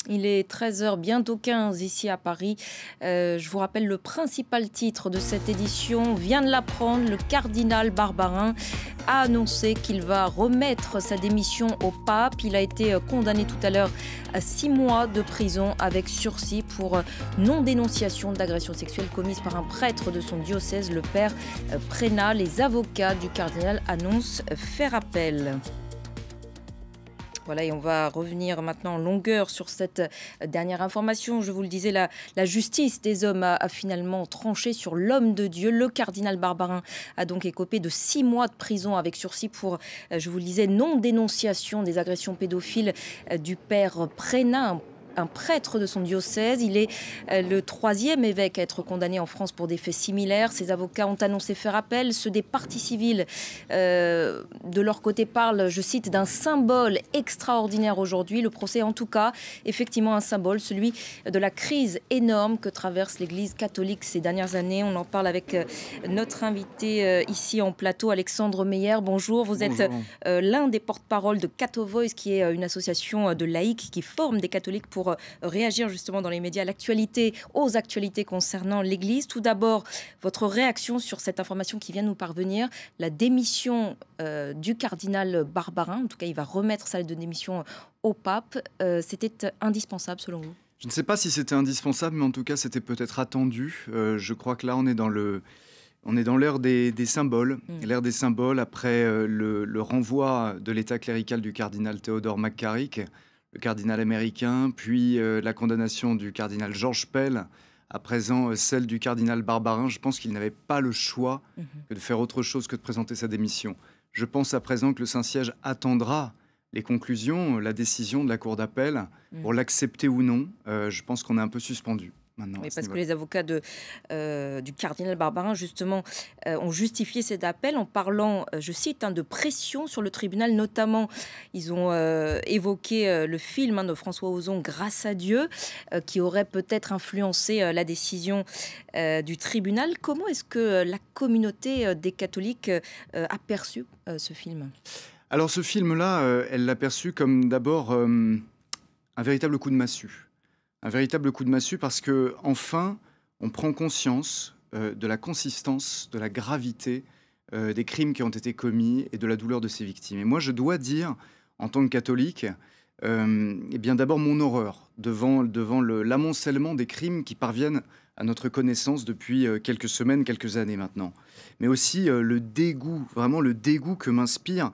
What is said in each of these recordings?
Il est 13 h bientôt 15 ici à Paris. Je vous rappelle le principal titre de cette édition. Vient de l'apprendre, le cardinal Barbarin a annoncé qu'il va remettre sa démission au pape. Il a été condamné tout à l'heure à 6 mois de prison avec sursis pour non-dénonciation d'agression sexuelle commise par un prêtre de son diocèse, le père Prénat. Les avocats du cardinal annoncent faire appel. Voilà, et on va revenir maintenant en longueur sur cette dernière information. Je vous le disais, la justice des hommes a finalement tranché sur l'homme de Dieu. Le cardinal Barbarin a donc écopé de 6 mois de prison avec sursis pour, je vous le disais, non-dénonciation des agressions pédophiles du père Prénat, un prêtre de son diocèse. Il est le 3e évêque à être condamné en France pour des faits similaires. Ses avocats ont annoncé faire appel. Ceux des parties civiles, de leur côté, parlent, je cite, d'un symbole extraordinaire aujourd'hui. Le procès, en tout cas, effectivement un symbole, celui de la crise énorme que traverse l'Église catholique ces dernières années. On en parle avec notre invité ici en plateau, Alexandre Meyer. Bonjour, vous êtes l'un des porte-parole de Catho Voice, qui est une association de laïcs qui forme des catholiques pour réagir justement dans les médias aux actualités concernant l'Église. Tout d'abord, votre réaction sur cette information qui vient de nous parvenir, la démission du cardinal Barbarin. En tout cas, il va remettre sa lettre de démission au pape. C'était indispensable selon vous? Je ne sais pas si c'était indispensable, mais en tout cas, c'était peut-être attendu. Je crois que là, on est dans l'ère des symboles. L'ère des symboles après le renvoi de l'état clérical du cardinal Theodore McCarrick, le cardinal américain, puis la condamnation du cardinal Georges Pell, à présent celle du cardinal Barbarin. Je pense qu'il n'avait pas le choix que de faire autre chose que de présenter sa démission. Je pense à présent que le Saint-Siège attendra les conclusions, la décision de la Cour d'appel pour l'accepter ou non. Je pense qu'on est un peu suspendu. Oui, parce que les avocats du cardinal Barbarin, justement, ont justifié cet appel en parlant, je cite, de pression sur le tribunal. Notamment, ils ont évoqué le film de François Ozon, Grâce à Dieu, qui aurait peut-être influencé la décision du tribunal. Comment est-ce que la communauté des catholiques a perçu ce film ? Alors ce film-là, elle l'a perçu comme d'abord un véritable coup de massue. Un véritable coup de massue parce que enfin, on prend conscience de la consistance, de la gravité des crimes qui ont été commis et de la douleur de ces victimes. Et moi, je dois dire, en tant que catholique, eh bien d'abord mon horreur devant l'amoncellement des crimes qui parviennent à notre connaissance depuis quelques semaines, quelques années maintenant. Mais aussi le dégoût, vraiment le dégoût que m'inspirent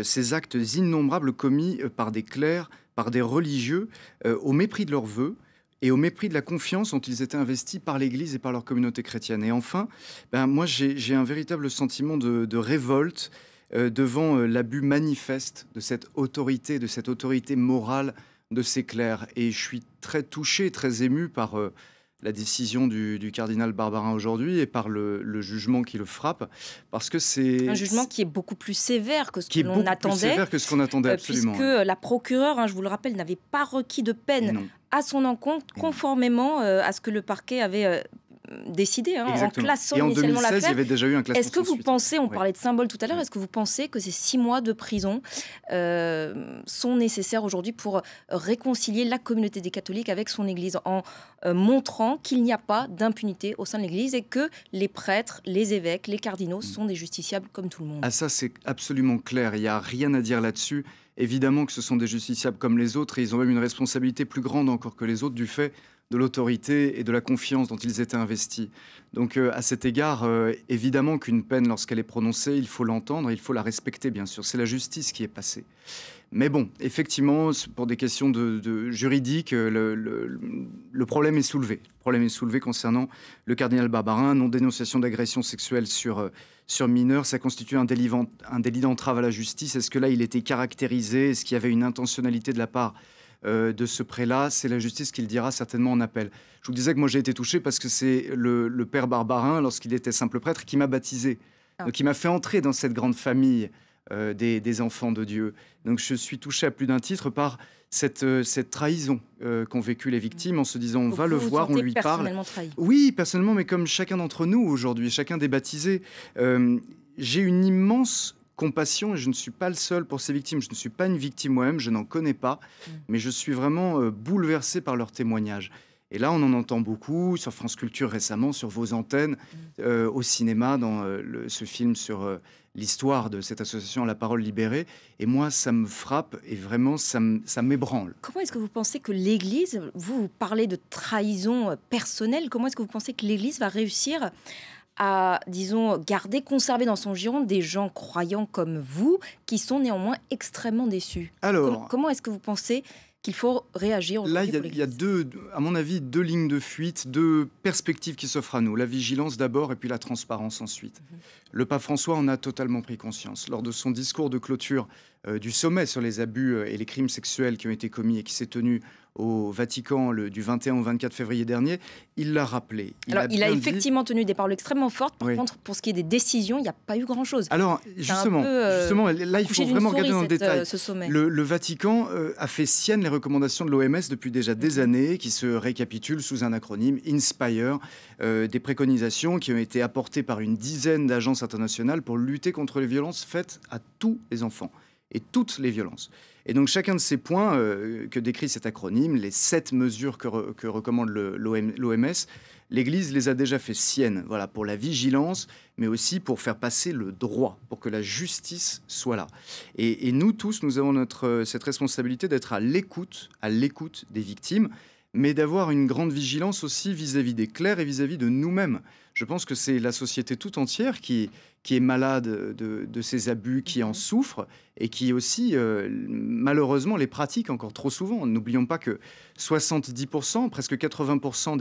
ces actes innombrables commis par des clercs, par des religieux, au mépris de leurs vœux, et au mépris de la confiance dont ils étaient investis par l'Église et par leur communauté chrétienne. Et enfin, moi j'ai un véritable sentiment de révolte devant l'abus manifeste de cette autorité morale de ces clercs. Et je suis très touché, très ému par la décision du cardinal Barbarin aujourd'hui et par le jugement qui le frappe, parce que c'est... Un jugement qui est beaucoup plus sévère que ce que l'on attendait. Plus sévère que ce qu'on attendait, absolument. Puisque la procureure, je vous le rappelle, n'avait pas requis de peine à son encontre, conformément à ce que le parquet avait décidé, en classant initialement l'affaire. Et en 2016, il y avait déjà eu un classement. Est-ce que vous pensez, on parlait de symbole tout à l'heure, est-ce que vous pensez que ces 6 mois de prison sont nécessaires aujourd'hui pour réconcilier la communauté des catholiques avec son Église, en montrant qu'il n'y a pas d'impunité au sein de l'Église et que les prêtres, les évêques, les cardinaux sont des justiciables comme tout le monde? Ah, ça, c'est absolument clair. Il n'y a rien à dire là-dessus. Évidemment que ce sont des justiciables comme les autres et ils ont même une responsabilité plus grande encore que les autres du fait de l'autorité et de la confiance dont ils étaient investis. Donc à cet égard, évidemment qu'une peine, lorsqu'elle est prononcée, il faut l'entendre, il faut la respecter, bien sûr. C'est la justice qui est passée. Mais bon, effectivement, pour des questions juridiques, le problème est soulevé. Le problème est soulevé concernant le cardinal Barbarin, non-dénonciation d'agression sexuelle sur mineurs. Ça constitue un délit d'entrave à la justice. Est-ce que là, il était caractérisé? Est-ce qu'il y avait une intentionnalité de la part de ce prélat? C'est la justice qui le dira certainement en appel. Je vous disais que moi, j'ai été touché parce que c'est le père Barbarin, lorsqu'il était simple prêtre, qui m'a baptisé. Donc, qui m'a fait entrer dans cette grande famille des enfants de Dieu. Donc je suis touché à plus d'un titre par cette trahison qu'ont vécu les victimes en se disant on va le voir, on lui parle. Trahi. Oui, personnellement, mais comme chacun d'entre nous aujourd'hui, chacun des baptisés, j'ai une immense compassion, et je ne suis pas le seul pour ces victimes. Je ne suis pas une victime moi-même, je n'en connais pas, mais je suis vraiment bouleversé par leurs témoignages. Et là, on en entend beaucoup sur France Culture récemment, sur vos antennes, au cinéma, dans ce film sur l'histoire de cette association La Parole Libérée. Et moi, ça me frappe et vraiment, ça m'ébranle. Comment est-ce que vous pensez que l'Église, vous parlez de trahison personnelle, comment est-ce que vous pensez que l'Église va réussir à, disons, conserver dans son giron des gens croyants comme vous, qui sont néanmoins extrêmement déçus? Alors, comment est-ce que vous pensez qu'il faut réagir là, aujourd'hui? il y a à mon avis, deux lignes de fuite, deux perspectives qui s'offrent à nous. La vigilance d'abord et puis la transparence ensuite. Le pape François en a totalement pris conscience. Lors de son discours de clôture du sommet sur les abus et les crimes sexuels qui ont été commis et qui s'est tenu au Vatican du 21 au 24 février dernier, il l'a rappelé. Il a effectivement tenu des paroles extrêmement fortes. Par contre, pour ce qui est des décisions, il n'y a pas eu grand-chose. Alors, justement, là, il faut vraiment regarder dans le détail. Le Vatican a fait sienne les recommandations de l'OMS depuis déjà des années, qui se récapitulent sous un acronyme INSPIRE, des préconisations qui ont été apportées par une dizaine d'agences internationales pour lutter contre les violences faites à tous les enfants et toutes les violences. Et donc chacun de ces points que décrit cet acronyme, les 7 mesures que recommande l'OMS, l'Église les a déjà fait siennes, voilà, pour la vigilance, mais aussi pour faire passer le droit, pour que la justice soit là. Et nous tous, nous avons cette responsabilité d'être à l'écoute des victimes, mais d'avoir une grande vigilance aussi vis-à-vis des clercs et vis-à-vis de nous-mêmes. Je pense que c'est la société tout entière qui est malade de ces abus, qui en souffre et qui aussi, malheureusement, les pratique encore trop souvent. N'oublions pas que 70%, presque 80%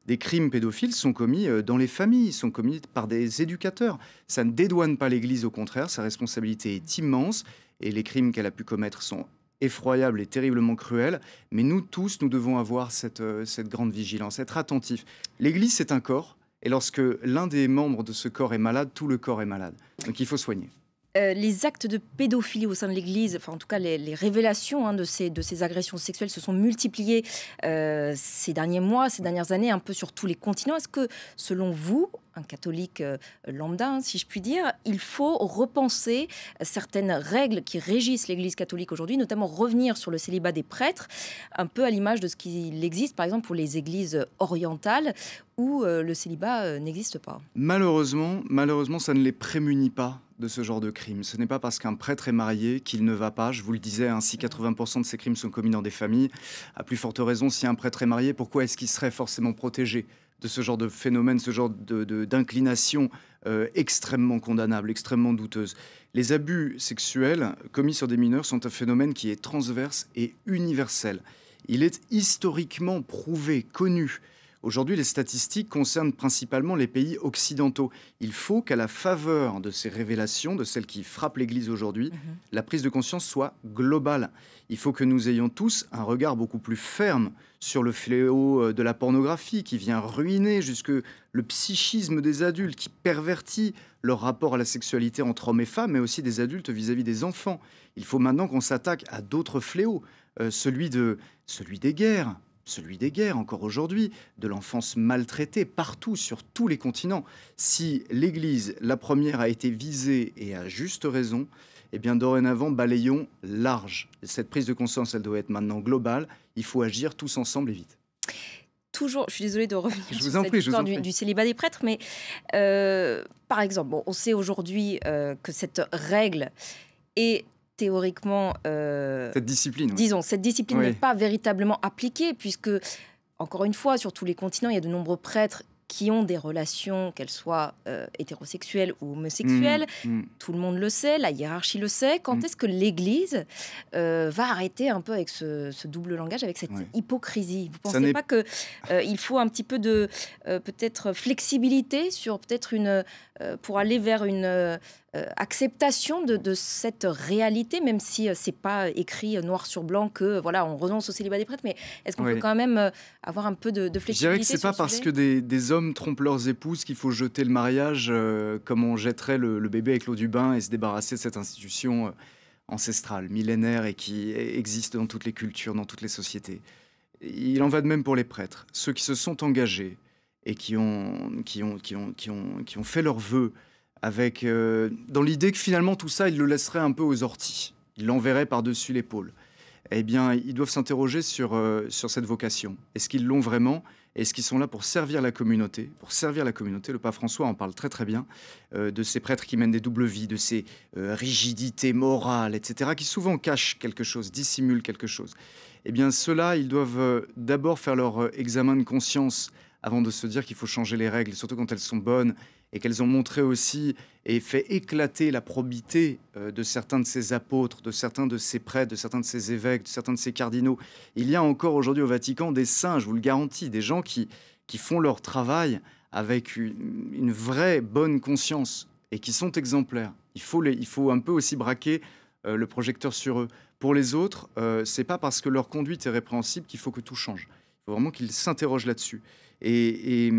des crimes pédophiles sont commis dans les familles, sont commis par des éducateurs. Ça ne dédouane pas l'Église, au contraire, sa responsabilité est immense et les crimes qu'elle a pu commettre sont effroyables et terriblement cruels, mais nous tous, nous devons avoir cette grande vigilance, être attentifs. L'Église, c'est un corps, et lorsque l'un des membres de ce corps est malade, tout le corps est malade. Donc il faut soigner. Les actes de pédophilie au sein de l'Église, enfin en tout cas les révélations de ces agressions sexuelles se sont multipliées ces derniers mois, ces dernières années, un peu sur tous les continents. Est-ce que, selon vous, un catholique lambda, si je puis dire, il faut repenser certaines règles qui régissent l'Église catholique aujourd'hui, notamment revenir sur le célibat des prêtres, un peu à l'image de ce qu'il existe, par exemple, pour les églises orientales, où le célibat n'existe pas? Malheureusement, ça ne les prémunit pas de ce genre de crime. Ce n'est pas parce qu'un prêtre est marié qu'il ne va pas. Je vous le disais, ainsi 80% de ces crimes sont commis dans des familles. À plus forte raison, si un prêtre est marié, pourquoi est-ce qu'il serait forcément protégé de ce genre de phénomène, ce genre d'inclination extrêmement condamnable, extrêmement douteuse? Les abus sexuels commis sur des mineurs sont un phénomène qui est transverse et universel. Il est historiquement prouvé, connu. Aujourd'hui, les statistiques concernent principalement les pays occidentaux. Il faut qu'à la faveur de ces révélations, de celles qui frappent l'Église aujourd'hui, la prise de conscience soit globale. Il faut que nous ayons tous un regard beaucoup plus ferme sur le fléau de la pornographie qui vient ruiner jusque le psychisme des adultes, qui pervertit leur rapport à la sexualité entre hommes et femmes, mais aussi des adultes vis-à-vis des enfants. Il faut maintenant qu'on s'attaque à d'autres fléaux, celui des guerres. Celui des guerres, encore aujourd'hui, de l'enfance maltraitée partout, sur tous les continents. Si l'Église, la première, a été visée, et à juste raison, eh bien, dorénavant, balayons large. Cette prise de conscience, elle doit être maintenant globale. Il faut agir tous ensemble et vite. Toujours, je suis désolée de revenir sur cette histoire du célibat des prêtres, mais par exemple, on sait aujourd'hui que cette règle est théoriquement, cette discipline, disons, cette discipline n'est pas véritablement appliquée, puisque, encore une fois, sur tous les continents, il y a de nombreux prêtres qui ont des relations, qu'elles soient hétérosexuelles ou homosexuelles. Tout le monde le sait, la hiérarchie le sait. Quand est-ce que l'Église va arrêter un peu avec ce double langage, avec cette hypocrisie? Vous ne pensez pas qu'il faut un petit peu de peut-être flexibilité sur peut-être pour aller vers une acceptation de cette réalité, même si c'est pas écrit noir sur blanc que voilà, on renonce au célibat des prêtres, mais est-ce qu'on peut quand même avoir un peu de flexibilité? Je dirais que c'est pas parce que des hommes trompent leurs épouses qu'il faut jeter le mariage comme on jetterait le bébé avec l'eau du bain et se débarrasser de cette institution ancestrale, millénaire et qui existe dans toutes les cultures, dans toutes les sociétés. Il en va de même pour les prêtres, ceux qui se sont engagés et qui ont fait leurs vœux avec, dans l'idée que finalement tout ça, il le laisserait un peu aux orties. Il l'enverrait par-dessus l'épaule. Eh bien, ils doivent s'interroger sur cette vocation. Est-ce qu'ils l'ont vraiment? Est-ce qu'ils sont là pour servir la communauté? Pour servir la communauté, le pape François en parle très très bien, de ces prêtres qui mènent des doubles vies, de ces rigidités morales, etc., qui souvent cachent quelque chose, dissimulent quelque chose. Eh bien, ceux-là, ils doivent d'abord faire leur examen de conscience avant de se dire qu'il faut changer les règles, surtout quand elles sont bonnes et qu'elles ont montré aussi et fait éclater la probité de certains de ces apôtres, de certains de ces prêtres, de certains de ces évêques, de certains de ces cardinaux. Il y a encore aujourd'hui au Vatican des saints, je vous le garantis, des gens qui font leur travail avec une vraie bonne conscience et qui sont exemplaires. Il faut un peu aussi braquer le projecteur sur eux. Pour les autres, c'est pas parce que leur conduite est répréhensible qu'il faut que tout change. Il faut vraiment qu'ils s'interrogent là-dessus. Et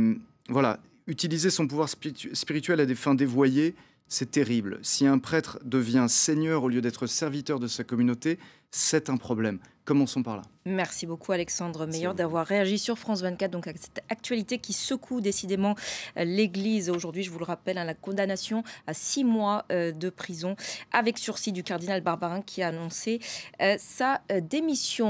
voilà, utiliser son pouvoir spirituel à des fins dévoyées, c'est terrible. Si un prêtre devient seigneur au lieu d'être serviteur de sa communauté, c'est un problème. Commençons par là. Merci beaucoup Alexandre Meilleur d'avoir réagi sur France 24, donc à cette actualité qui secoue décidément l'Église. Aujourd'hui, je vous le rappelle, la condamnation à 6 mois de prison avec sursis du cardinal Barbarin qui a annoncé sa démission.